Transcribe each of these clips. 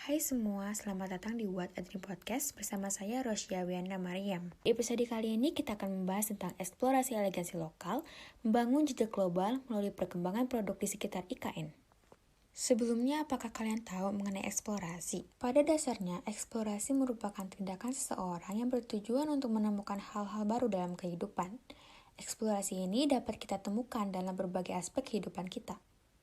Hai semua, selamat datang di What a Dream Podcast bersama saya Rosya Wiana Mariam. Di episode kali ini kita akan membahas tentang eksplorasi elegansi lokal, membangun jejak global melalui perkembangan produk di sekitar IKN. Sebelumnya, apakah kalian tahu mengenai eksplorasi? Pada dasarnya, eksplorasi merupakan tindakan seseorang yang bertujuan untuk menemukan hal-hal baru dalam kehidupan. Eksplorasi ini dapat kita temukan dalam berbagai aspek kehidupan kita.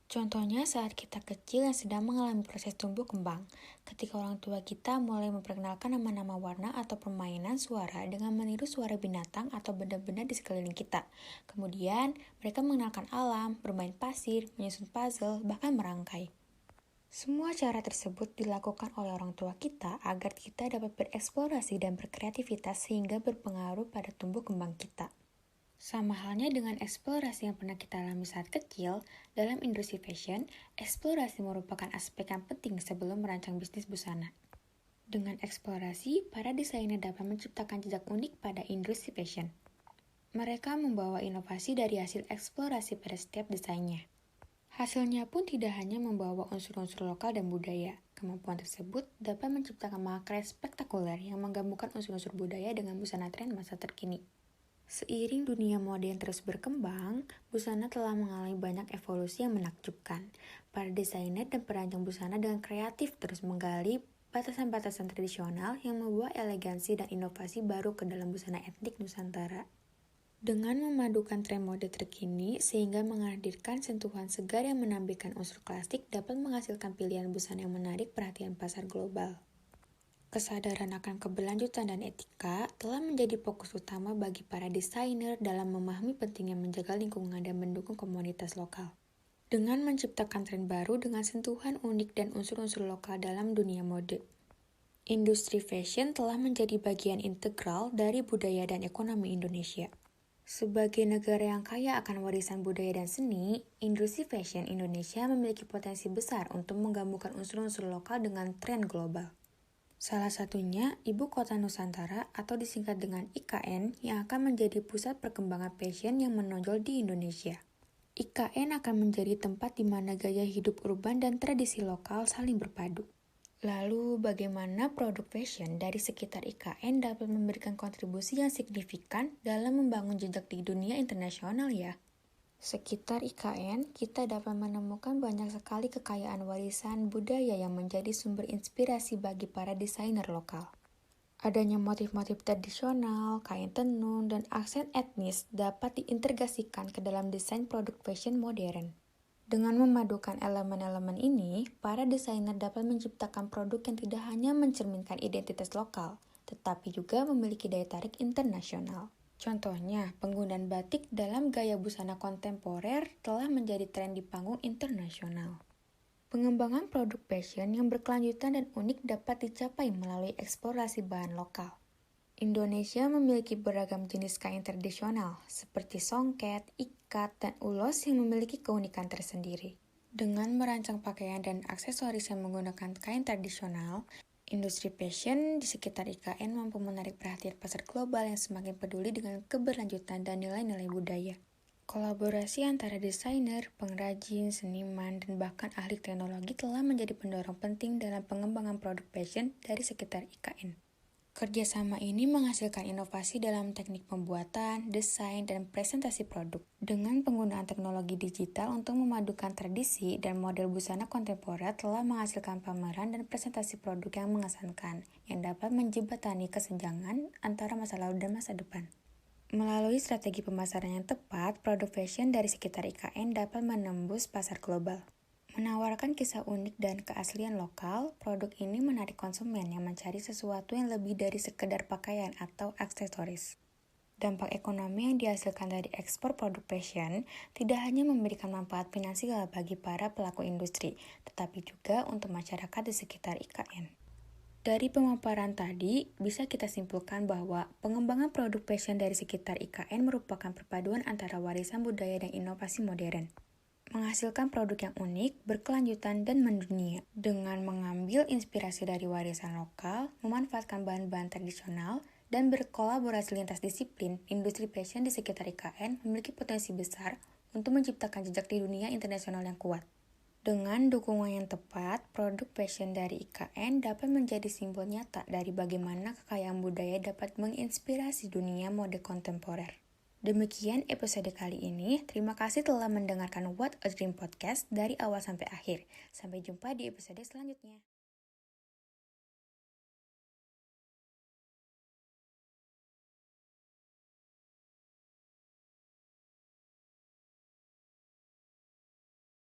Contohnya saat kita kecil yang sedang mengalami proses tumbuh kembang, ketika orang tua kita mulai memperkenalkan nama-nama warna atau permainan suara dengan meniru suara binatang atau benda-benda di sekeliling kita. Kemudian, mereka mengenalkan alam, bermain pasir, menyusun puzzle, bahkan merangkai. Semua cara tersebut dilakukan oleh orang tua kita agar kita dapat bereksplorasi dan berkreativitas sehingga berpengaruh pada tumbuh kembang kita. Sama halnya dengan eksplorasi yang pernah kita alami saat kecil, dalam industri fashion, eksplorasi merupakan aspek yang penting sebelum merancang bisnis busana. Dengan eksplorasi, para desainer dapat menciptakan jejak unik pada industri fashion. Mereka membawa inovasi dari hasil eksplorasi pada setiap desainnya. Hasilnya pun tidak hanya membawa unsur-unsur lokal dan budaya. Kemampuan tersebut dapat menciptakan makna spektakuler yang menggabungkan unsur-unsur budaya dengan busana tren masa terkini. Seiring dunia mode yang terus berkembang, busana telah mengalami banyak evolusi yang menakjubkan. Para desainer dan perancang busana dengan kreatif terus menggali batasan-batasan tradisional yang membawa elegansi dan inovasi baru ke dalam busana etnik Nusantara. Dengan memadukan tren mode terkini sehingga menghadirkan sentuhan segar yang menampilkan unsur klasik dapat menghasilkan pilihan busana yang menarik perhatian pasar global. Kesadaran akan keberlanjutan dan etika telah menjadi fokus utama bagi para desainer dalam memahami pentingnya menjaga lingkungan dan mendukung komunitas lokal. Dengan menciptakan tren baru dengan sentuhan unik dan unsur-unsur lokal dalam dunia mode. Industri fashion telah menjadi bagian integral dari budaya dan ekonomi Indonesia. Sebagai negara yang kaya akan warisan budaya dan seni, industri fashion Indonesia memiliki potensi besar untuk menggabungkan unsur-unsur lokal dengan tren global. Salah satunya, Ibu Kota Nusantara atau disingkat dengan IKN yang akan menjadi pusat perkembangan fashion yang menonjol di Indonesia. IKN akan menjadi tempat di mana gaya hidup urban dan tradisi lokal saling berpadu. Lalu, bagaimana produk fashion dari sekitar IKN dapat memberikan kontribusi yang signifikan dalam membangun jejak di dunia internasional ya? Sekitar IKN, kita dapat menemukan banyak sekali kekayaan warisan budaya yang menjadi sumber inspirasi bagi para desainer lokal. Adanya motif-motif tradisional, kain tenun, dan aksen etnis dapat diintegrasikan ke dalam desain produk fashion modern. Dengan memadukan elemen-elemen ini, para desainer dapat menciptakan produk yang tidak hanya mencerminkan identitas lokal, tetapi juga memiliki daya tarik internasional. Contohnya, penggunaan batik dalam gaya busana kontemporer telah menjadi tren di panggung internasional. Pengembangan produk fashion yang berkelanjutan dan unik dapat dicapai melalui eksplorasi bahan lokal. Indonesia memiliki beragam jenis kain tradisional, seperti songket, ikat, dan ulos yang memiliki keunikan tersendiri. Dengan merancang pakaian dan aksesoris yang menggunakan kain tradisional, industri fashion di sekitar IKN mampu menarik perhatian pasar global yang semakin peduli dengan keberlanjutan dan nilai-nilai budaya. Kolaborasi antara desainer, pengrajin, seniman, dan bahkan ahli teknologi telah menjadi pendorong penting dalam pengembangan produk fashion dari sekitar IKN. Kerjasama ini menghasilkan inovasi dalam teknik pembuatan, desain, dan presentasi produk. Dengan penggunaan teknologi digital untuk memadukan tradisi dan model busana kontemporer telah menghasilkan pameran dan presentasi produk yang mengesankan, yang dapat menjembatani kesenjangan antara masa lalu dan masa depan. Melalui strategi pemasaran yang tepat, produk fashion dari sekitar IKN dapat menembus pasar global. Menawarkan kisah unik dan keaslian lokal, produk ini menarik konsumen yang mencari sesuatu yang lebih dari sekedar pakaian atau aksesoris. Dampak ekonomi yang dihasilkan dari ekspor produk fashion tidak hanya memberikan manfaat finansial bagi para pelaku industri, tetapi juga untuk masyarakat di sekitar IKN. Dari pemaparan tadi, bisa kita simpulkan bahwa pengembangan produk fashion dari sekitar IKN merupakan perpaduan antara warisan budaya dan inovasi modern. Menghasilkan produk yang unik, berkelanjutan, dan mendunia. Dengan mengambil inspirasi dari warisan lokal, memanfaatkan bahan-bahan tradisional, dan berkolaborasi lintas disiplin, industri fashion di sekitar IKN memiliki potensi besar untuk menciptakan jejak di dunia internasional yang kuat. Dengan dukungan yang tepat, produk fashion dari IKN dapat menjadi simbol nyata dari bagaimana kekayaan budaya dapat menginspirasi dunia mode kontemporer. Demikian episode kali ini. Terima kasih telah mendengarkan What a Dream Podcast dari awal sampai akhir. Sampai jumpa di episode selanjutnya.